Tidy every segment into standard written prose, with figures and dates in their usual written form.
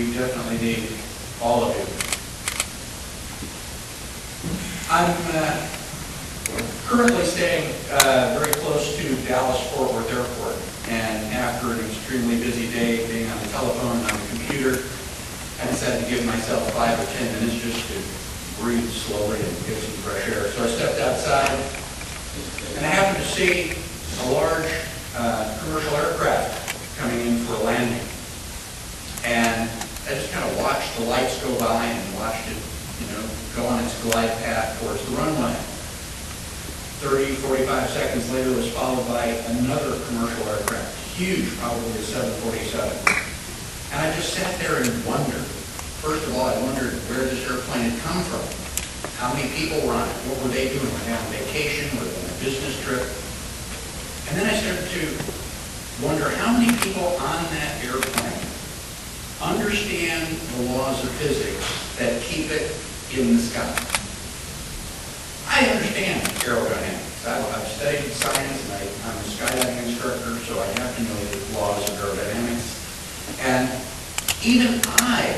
we definitely need all of you. I'm currently staying very close to Dallas-Fort Worth Airport, and after an extremely busy day being on the telephone and on the computer, I decided to give myself 5 or 10 minutes just to breathe slowly and get some fresh air. So I stepped outside, and I happened to see a large commercial aircraft coming in for a landing. And I just kind of watched the lights go by and watched it, go on its glide path towards the runway. 30, 45 seconds later, it was followed by another commercial aircraft, huge, probably a 747. And I just sat there and wondered. First of all, I wondered where this airplane had come from. How many people were on it? What were they doing? Were they on vacation? Were they on a business trip? And then I started to wonder how many people on that airplane understand the laws of physics that keep it in the sky. I understand aerodynamics. I've studied science, and I'm a skydiving instructor, so I have to know the laws of aerodynamics. And even I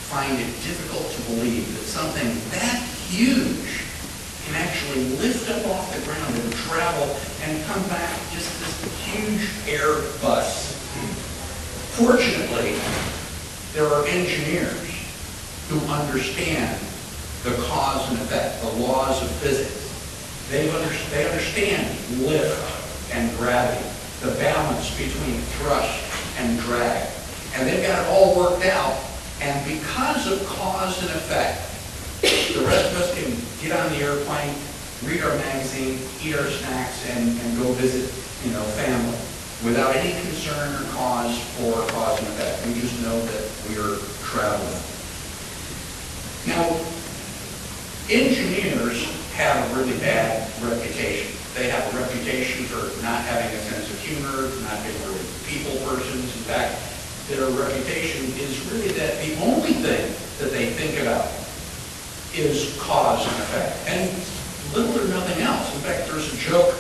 find it difficult to believe that something that huge can actually lift up off the ground and travel and come back just this huge air bus. Fortunately, there are engineers who understand the cause and effect, the laws of physics. They understand lift and gravity, the balance between thrust and drag. And they've got it all worked out. And because of cause and effect, the rest of us can get on the airplane, read our magazine, eat our snacks, and go visit, family without any concern or cause for cause and effect. We just know that we are traveling. Now, engineers have a really bad reputation. They have a reputation for not having a sense of humor, not being really people persons. In fact, their reputation is really that the only thing that they think about is cause and effect, and little or nothing else. In fact, there's a joke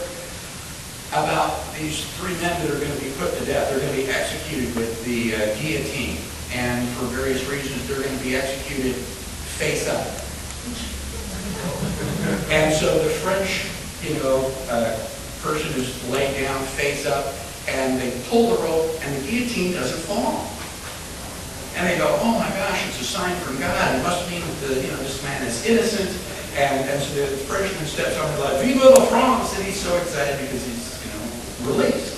about these 3 men that are going to be put to death. They're going to be executed with the guillotine, and for various reasons, they're going to be executed face up. And so the French, person is laid down face up, and they pull the rope, and the guillotine doesn't fall. And they go, "Oh my gosh, it's a sign from God. It must mean that this man is innocent." And so the Frenchman steps up and like, "Vive la France!" And he's so excited because he's released.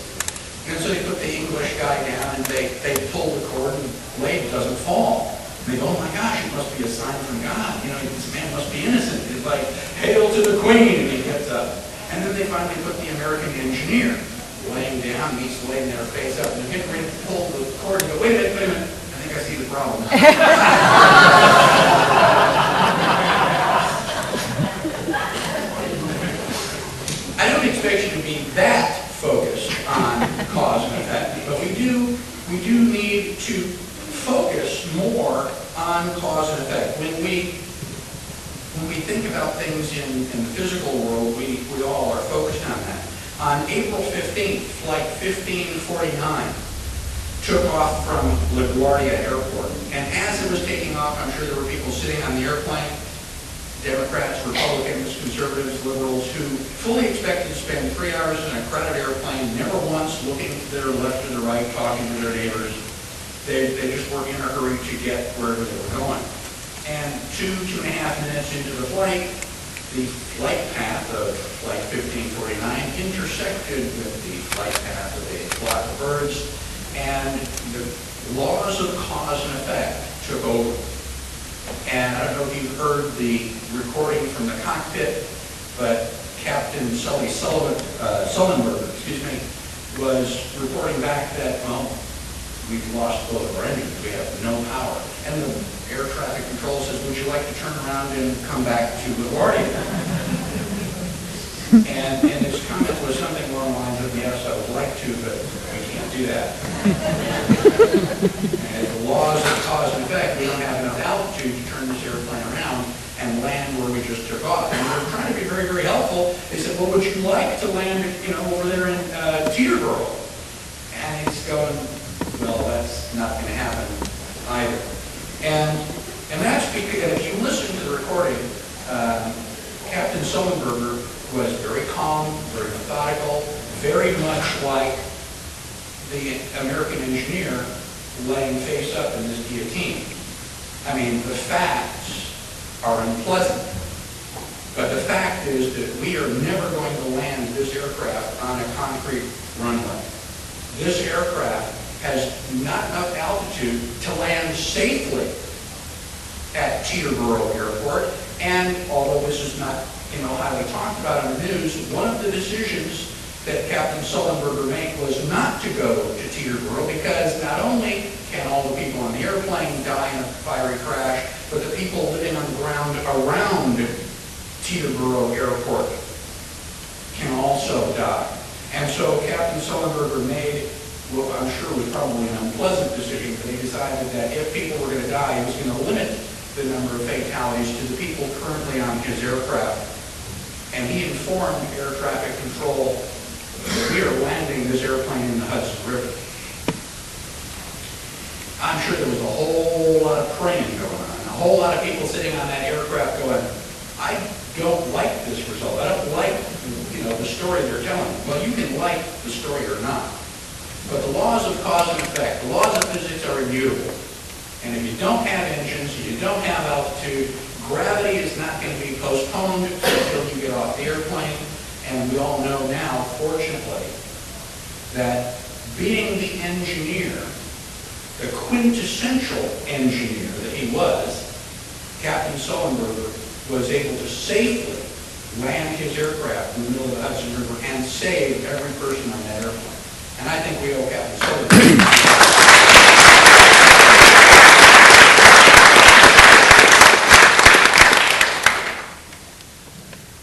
And so they put the English guy down, and they pull the cord, and the blade doesn't fall. And they go, "Oh my gosh, it must be a sign from God. This man must be innocent." It's like, "Hail to the Queen!" And he gets up. And then they finally put the American engineer laying down, and he's laying there face up, and they're getting ready to pull the cord and go, wait a minute. I think I see the problem. I don't expect you to be that focused on cause and effect, but we do need to focus more on cause and effect. When we think about things in the physical world, we all are focused on that. On April 15th, Flight 1549 took off from LaGuardia Airport. And as it was taking off, I'm sure there were people sitting on the airplane, Democrats, Republicans, conservatives, liberals, who fully expected to spend 3 hours in a crowded airplane, never once looking to their left or the right, talking to their neighbors. They just were in a hurry to get wherever they were going. And 2.5 minutes into the flight, the flight path of Flight 1549 intersected with the flight path of a flock of birds, and the laws of cause and effect took over. And I don't know if you've heard the recording from the cockpit, but Captain Sullenberger, was reporting back that, we've lost both of our engines. We have no power. And the air traffic control says, would you like to turn around and come back to LaGuardia? And his comment was something along the lines of, yes, I would like to, but we can't do that. And the laws of cause and effect, we don't have enough altitude to turn this airplane around and land where we just took off. And they're trying to be very, very helpful. They said, well, would you like to land, over there in Teterboro? And he's going, well, that's not going to happen. I either. And that's because, and if you listen to the recording, Captain Sullenberger was very calm, very methodical, very much like the American engineer laying face up in this guillotine. I mean, the facts are unpleasant, but the fact is that we are never going to land this aircraft on a concrete runway. This aircraft has not enough altitude to land safely at Teterboro Airport, and although this is not highly talked about in the news, one of the decisions that Captain Sullenberger made was not to go to Teterboro, because not only can all the people on the airplane die in a fiery crash, but the people living on the ground around Teterboro Airport can also die. And so Captain Sullenberger made what I'm sure was probably an unpleasant decision, but he decided that if people were going to die, he was going to limit the number of fatalities to the people currently on his aircraft. And he informed air traffic control that we are landing this airplane in the Hudson River. I'm sure there was a whole lot of praying going on, a whole lot of people sitting on that aircraft going, I don't like this result. I don't like, the story they're telling. Well, you can like the story or not. But the laws of cause and effect, the laws of physics are immutable. And if you don't have engines, if you don't have altitude, gravity is not going to be postponed until you get off the airplane. And we all know now, fortunately, that being the engineer, the quintessential engineer that he was, Captain Sullenberger was able to safely land his aircraft in the middle of the Hudson River and save every person on that airplane. And I think we owe Captain Sullenberger.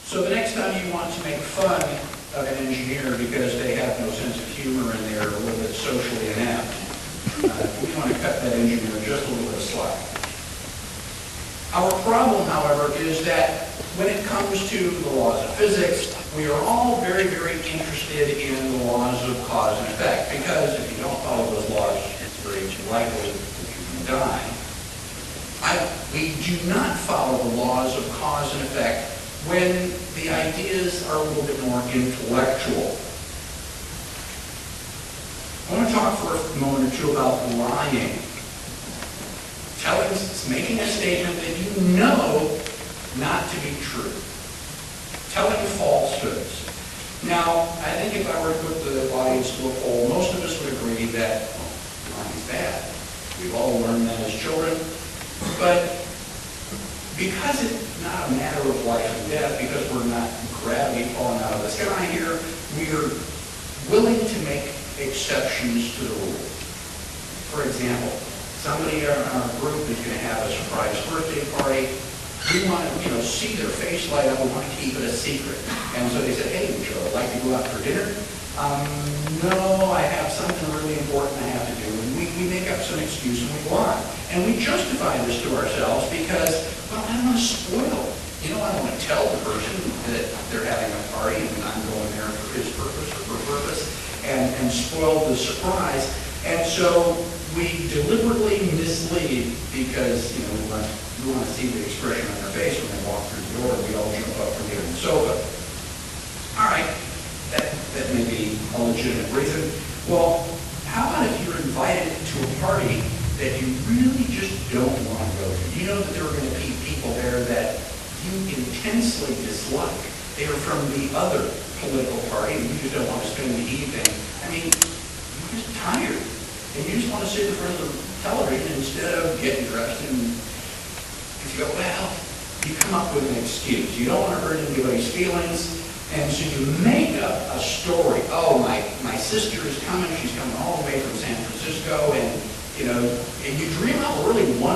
So the next time you want to make fun of an engineer because they have no sense of humor and they're a little bit socially inept, we want to cut that engineer just a little bit slack. Our problem, however, is that when it comes to the laws of physics, we are all very, very interested in the laws of cause and effect, because if you don't follow those laws, it's very likely that you can die. We do not follow the laws of cause and effect when the ideas are a little bit more intellectual. I want to talk for a moment or two about lying. Making a statement that you know not to be true. Telling falsehoods. Now, I think if I were to put the audience to a poll, most of us would agree that lying is bad. We've all learned that as children. But because it's not a matter of life and death, because we're not gravity falling out of the sky here, we're willing to make exceptions to the rule. For example, somebody in our group is going to have a surprise birthday party. We want to, see their face light up. We want to keep it a secret. And so they said, hey, would you like to go out for dinner? No, I have something really important I have to do. And we make up some excuse and we go on. And we justify this to ourselves because, well, I don't want to spoil. I don't want to tell the person that they're having a party and I'm going there for his purpose or her purpose and spoil the surprise. And so we deliberately mislead because, we want to see the expression on their face when they walk through the door and we all jump up from here on the sofa. All right, that may be a legitimate reason. Well, how about if you're invited to a party that you really just don't want to go to? You know that there are going to be people there that you intensely dislike. They are from the other political party and you just don't want to spend the evening. I mean, you're just tired. And you just want to sit in front of the television instead of getting dressed and you go, well, you come up with an excuse. You don't want to hurt anybody's feelings, and so you make up a story. Oh, my sister is coming. She's coming all the way from San Francisco, and you dream up a really wonderful